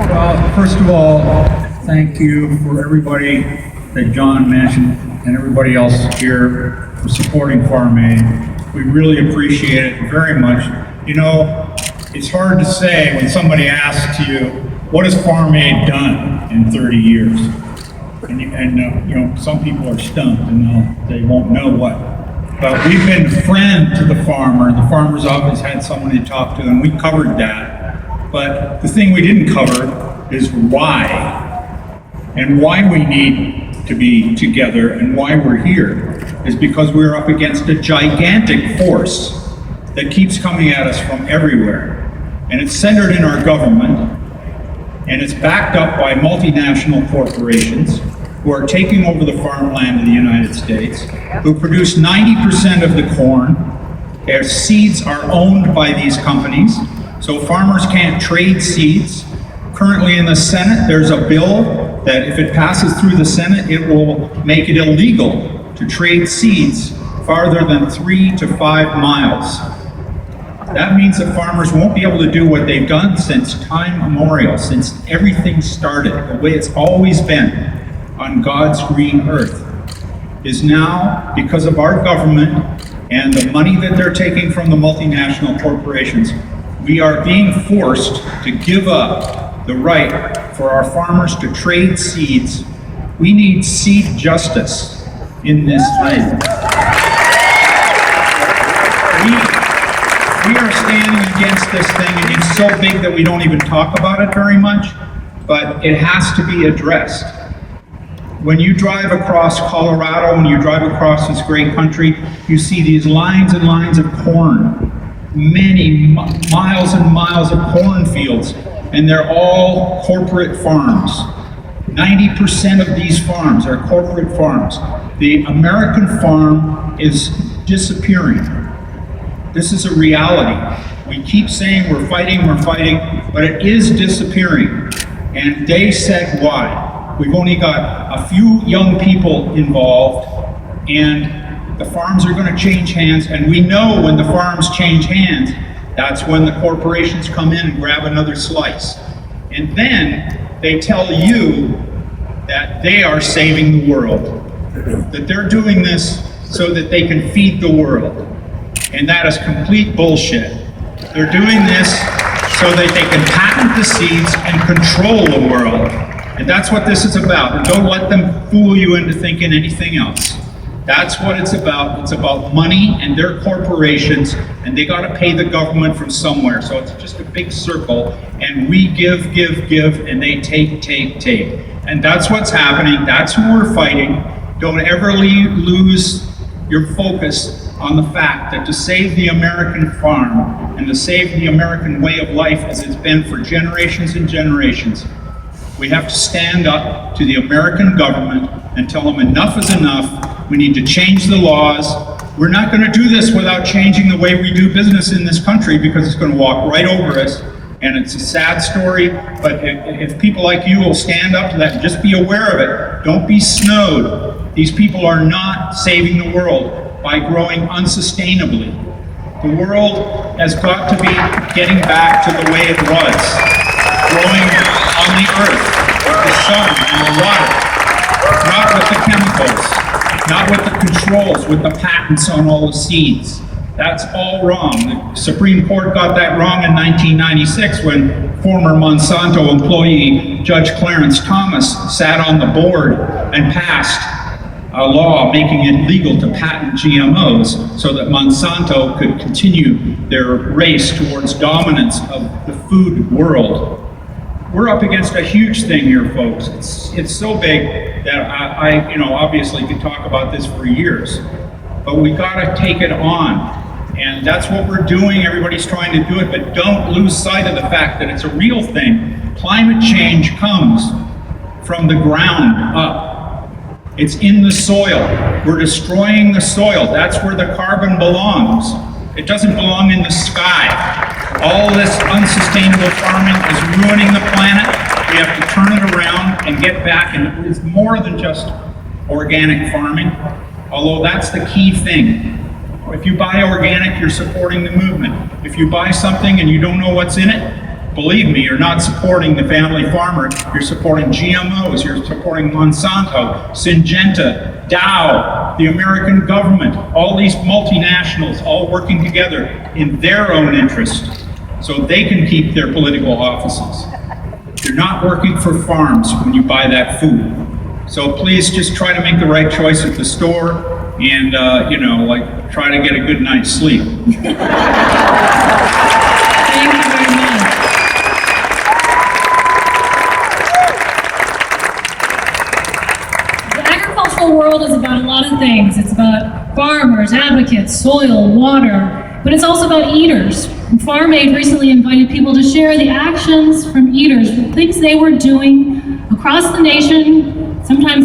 Well, first of all, thank you for everybody that John mentioned and everybody else here for supporting Farm Aid. We really appreciate it very much. You know, it's hard to say when somebody asks you, what has Farm Aid done in 30 years? And you know, some people are stumped and they won't know what. But we've been a friend to the farmer. The farmer's always had someone to talk to, and we covered that. But the thing we didn't cover is why. And why we need to be together and why we're here is because we're up against a gigantic force that keeps coming at us from everywhere. And it's centered in our government, and it's backed up by multinational corporations who are taking over the farmland of the United States, who produce 90% of the corn. Their seeds are owned by these companies, so farmers can't trade seeds. Currently in the Senate, there's a bill that if it passes through the Senate, it will make it illegal to trade seeds farther than 3 to 5 miles. That means that farmers won't be able to do what they've done since time immemorial, since everything started, the way it's always been on God's green earth, is now, because of our government and the money that they're taking from the multinational corporations, we are being forced to give up the right for our farmers to trade seeds. We need seed justice in this land. We are standing against this thing, and it's so big that we don't even talk about it very much, but it has to be addressed. When you drive across Colorado, when you drive across this great country, you see these lines and lines of corn, many miles and miles of cornfields, and they're all corporate farms. 90% of these farms are corporate farms. The American farm is disappearing. This is a reality. We keep saying we're fighting, but it is disappearing. And they said why. We've only got a few young people involved, and the farms are going to change hands, and we know when the farms change hands, that's when the corporations come in and grab another slice. And then they tell you that they are saving the world, that they're doing this so that they can feed the world. And that is complete bullshit. They're doing this so that they can patent the seeds and control the world. And that's what this is about. And don't let them fool you into thinking anything else. That's what it's about. It's about money and their corporations, and they got to pay the government from somewhere. So it's just a big circle, and we give, and they take. And that's what's happening. That's who we're fighting. Don't ever lose your focus on the fact that to save the American farm and to save the American way of life as it's been for generations and generations, we have to stand up to the American government and tell them enough is enough. We need to change the laws. We're not going to do this without changing the way we do business in this country, because it's going to walk right over us. And it's a sad story, but if people like you will stand up to that, just be aware of it. Don't be snowed. These people are not saving the world by growing unsustainably. The world has got to be getting back to the way it was, growing on the earth, with the sun and the water, not with the chemicals, not with the controls, with the patents on all the seeds. That's all wrong. The Supreme Court got that wrong in 1996 when former Monsanto employee Judge Clarence Thomas sat on the board and passed a law making it legal to patent GMOs so that Monsanto could continue their race towards dominance of the food world. We're up against a huge thing here, folks. It's so big that I obviously could talk about this for years, but we gotta take it on. And that's what we're doing. Everybody's trying to do it, but don't lose sight of the fact that it's a real thing. Climate change comes from the ground up. It's in the soil. We're destroying the soil. That's where the carbon belongs. It doesn't belong in the sky. All this unsustainable farming is ruining the planet. We have to turn it around and get back. And it's more than just organic farming, although that's the key thing. If you buy organic, you're supporting the movement. If you buy something and you don't know what's in it, believe me, you're not supporting the family farmer, you're supporting GMOs, you're supporting Monsanto, Syngenta, Dow, the American government, all these multinationals all working together in their own interest so they can keep their political offices. You're not working for farms when you buy that food. So please just try to make the right choice at the store and, try to get a good night's sleep. Thank you very much. The agricultural world is about a lot of things. It's about farmers, advocates, soil, water, but it's also about eaters. And Farm Aid recently invited people to share the actions from eaters, the things they were doing across the nation. Sometimes they